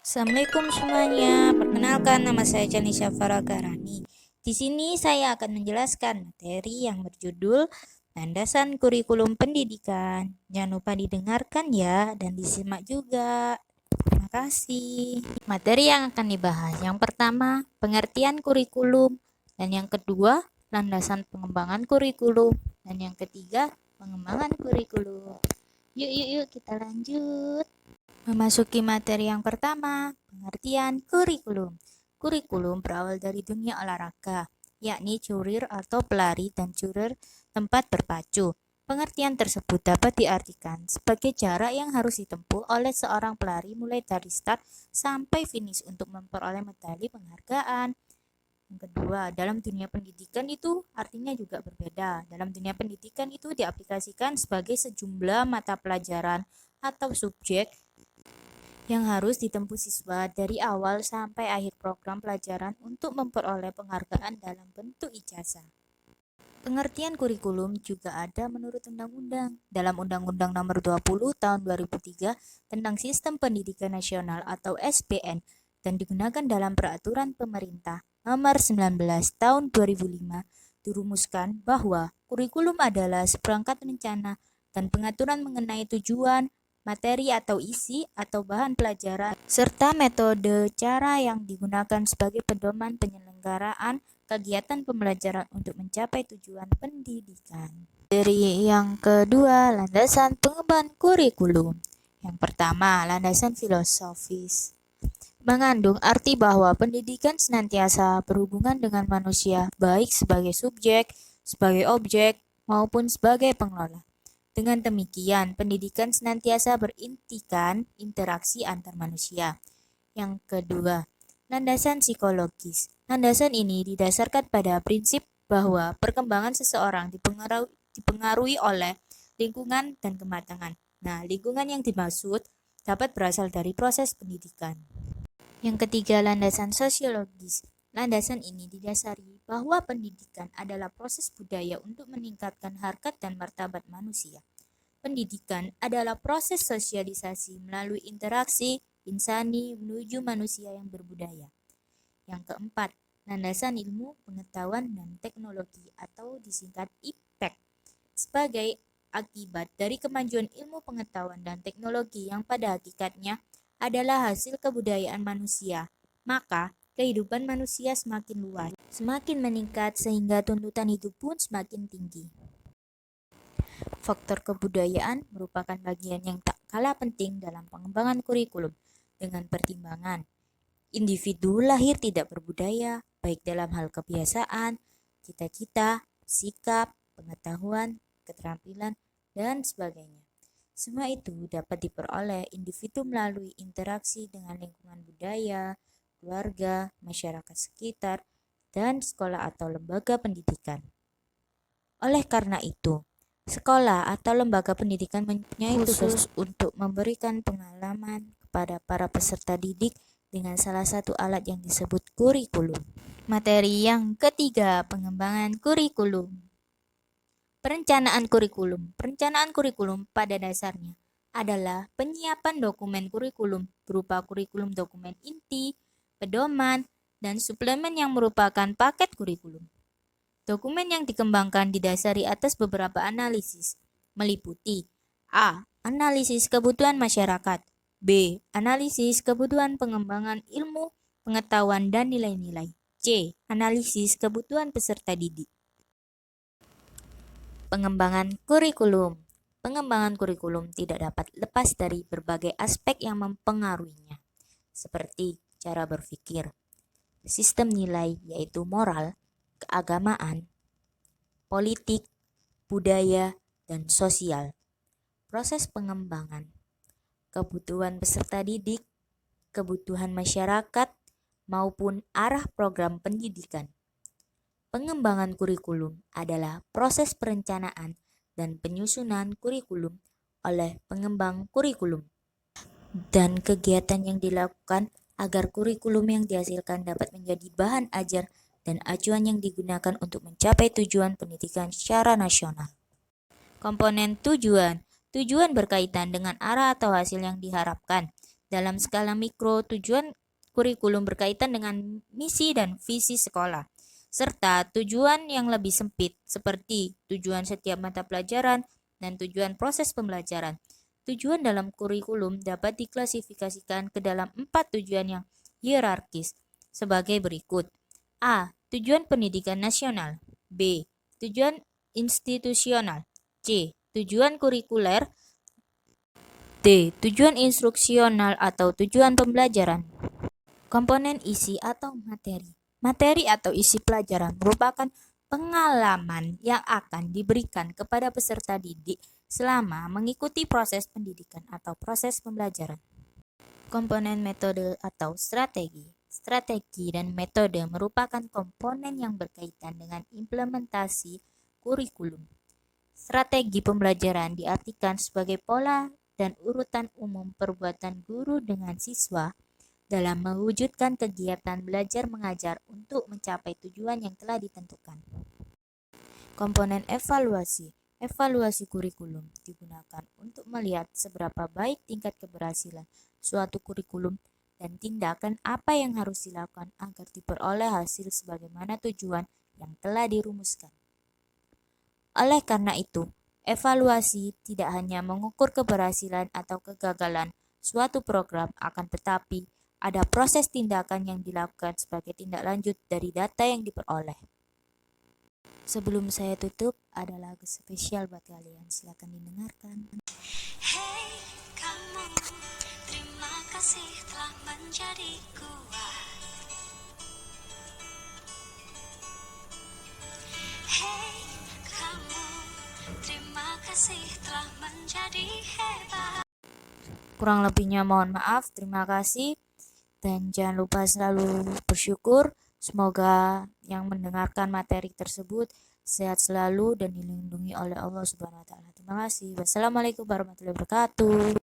Assalamualaikum semuanya. Perkenalkan, nama saya Janisha Faragarani. Di sini saya akan menjelaskan materi yang berjudul Landasan Kurikulum Pendidikan. Jangan lupa didengarkan ya dan disimak juga. Terima kasih. Materi yang akan dibahas yang pertama, pengertian kurikulum, dan yang kedua, landasan pengembangan kurikulum, dan yang ketiga, pengembangan kurikulum. Yuk kita lanjut. Memasuki materi yang pertama, pengertian kurikulum. Kurikulum berawal dari dunia olahraga, yakni curir atau pelari dan curir tempat berpacu. Pengertian tersebut dapat diartikan sebagai jarak yang harus ditempuh oleh seorang pelari mulai dari start sampai finish untuk memperoleh medali penghargaan. Yang kedua, dalam dunia pendidikan itu artinya juga berbeda. Dalam dunia pendidikan itu diaplikasikan sebagai sejumlah mata pelajaran atau subjek yang harus ditempuh siswa dari awal sampai akhir program pelajaran untuk memperoleh penghargaan dalam bentuk ijazah. Pengertian kurikulum juga ada menurut undang-undang. Dalam Undang-Undang Nomor 20 Tahun 2003 tentang Sistem Pendidikan Nasional atau SPN dan digunakan dalam Peraturan Pemerintah Nomor 19 Tahun 2005 dirumuskan bahwa kurikulum adalah seperangkat rencana dan pengaturan mengenai tujuan, materi atau isi atau bahan pelajaran, serta metode cara yang digunakan sebagai pedoman penyelenggaraan kegiatan pembelajaran untuk mencapai tujuan pendidikan. Dari yang kedua, landasan pengembangan kurikulum. Yang pertama, landasan filosofis. Mengandung arti bahwa pendidikan senantiasa berhubungan dengan manusia, baik sebagai subjek, sebagai objek, maupun sebagai pengelola. Dengan demikian, pendidikan senantiasa berintikan interaksi antar manusia. Yang kedua, landasan psikologis. Landasan ini didasarkan pada prinsip bahwa perkembangan seseorang dipengaruhi oleh lingkungan dan kematangan. Nah, lingkungan yang dimaksud dapat berasal dari proses pendidikan. Yang ketiga, landasan sosiologis. Landasan ini didasari bahwa pendidikan adalah proses budaya untuk meningkatkan harkat dan martabat manusia. Pendidikan adalah proses sosialisasi melalui interaksi insani menuju manusia yang berbudaya. Yang keempat, landasan ilmu, pengetahuan, dan teknologi atau disingkat IPTEK. Sebagai akibat dari kemajuan ilmu pengetahuan dan teknologi yang pada hakikatnya adalah hasil kebudayaan manusia, maka kehidupan manusia semakin luas, semakin meningkat sehingga tuntutan hidup pun semakin tinggi. Faktor kebudayaan merupakan bagian yang tak kalah penting dalam pengembangan kurikulum dengan pertimbangan individu lahir tidak berbudaya, baik dalam hal kebiasaan, cita-cita, sikap, pengetahuan, keterampilan, dan sebagainya. Semua itu dapat diperoleh individu melalui interaksi dengan lingkungan budaya, keluarga, masyarakat sekitar, dan sekolah atau lembaga pendidikan. Oleh karena itu, sekolah atau lembaga pendidikan mempunyai tugas untuk memberikan pengalaman kepada para peserta didik dengan salah satu alat yang disebut kurikulum. Materi yang ketiga, pengembangan kurikulum. Perencanaan kurikulum. Perencanaan kurikulum pada dasarnya adalah penyiapan dokumen kurikulum berupa kurikulum dokumen inti, pedoman, dan suplemen yang merupakan paket kurikulum. Dokumen yang dikembangkan didasari atas beberapa analisis, meliputi A. Analisis kebutuhan masyarakat, B. Analisis kebutuhan pengembangan ilmu, pengetahuan, dan nilai-nilai, C. Analisis kebutuhan peserta didik. Pengembangan kurikulum. Pengembangan kurikulum tidak dapat lepas dari berbagai aspek yang mempengaruhinya, seperti cara berpikir, sistem nilai yaitu moral, keagamaan, politik, budaya, dan sosial. Proses pengembangan, kebutuhan peserta didik, kebutuhan masyarakat, maupun arah program pendidikan. Pengembangan kurikulum adalah proses perencanaan dan penyusunan kurikulum oleh pengembang kurikulum dan kegiatan yang dilakukan agar kurikulum yang dihasilkan dapat menjadi bahan ajar dan acuan yang digunakan untuk mencapai tujuan pendidikan secara nasional. Komponen tujuan. Tujuan berkaitan dengan arah atau hasil yang diharapkan. Dalam skala mikro, tujuan kurikulum berkaitan dengan misi dan visi sekolah, serta tujuan yang lebih sempit seperti tujuan setiap mata pelajaran dan tujuan proses pembelajaran. Tujuan dalam kurikulum dapat diklasifikasikan ke dalam 4 tujuan yang hierarkis sebagai berikut. A. Tujuan pendidikan nasional. B. Tujuan institusional. C. Tujuan kurikuler. D. Tujuan instruksional atau tujuan pembelajaran. Komponen isi atau materi. Materi atau isi pelajaran merupakan pengalaman yang akan diberikan kepada peserta didik selama mengikuti proses pendidikan atau proses pembelajaran. Komponen metode atau strategi. Strategi dan metode merupakan komponen yang berkaitan dengan implementasi kurikulum. Strategi pembelajaran diartikan sebagai pola dan urutan umum perbuatan guru dengan siswa dalam mewujudkan kegiatan belajar mengajar untuk mencapai tujuan yang telah ditentukan. Komponen evaluasi. Evaluasi kurikulum digunakan untuk melihat seberapa baik tingkat keberhasilan suatu kurikulum dan tindakan apa yang harus dilakukan agar diperoleh hasil sebagaimana tujuan yang telah dirumuskan. Oleh karena itu, evaluasi tidak hanya mengukur keberhasilan atau kegagalan suatu program, akan tetapi ada proses tindakan yang dilakukan sebagai tindak lanjut dari data yang diperoleh. Sebelum saya tutup, ada lagu spesial buat kalian. Silakan didengarkan. Hey kamu, terima kasih telah menjadi kuat. Hey kamu, terima kasih telah menjadi hebat. Kurang lebihnya mohon maaf, terima kasih. Dan jangan lupa selalu bersyukur. Semoga yang mendengarkan materi tersebut sehat selalu dan dilindungi oleh Allah Subhanahu wa taala. Terima kasih. Wassalamualaikum warahmatullahi wabarakatuh.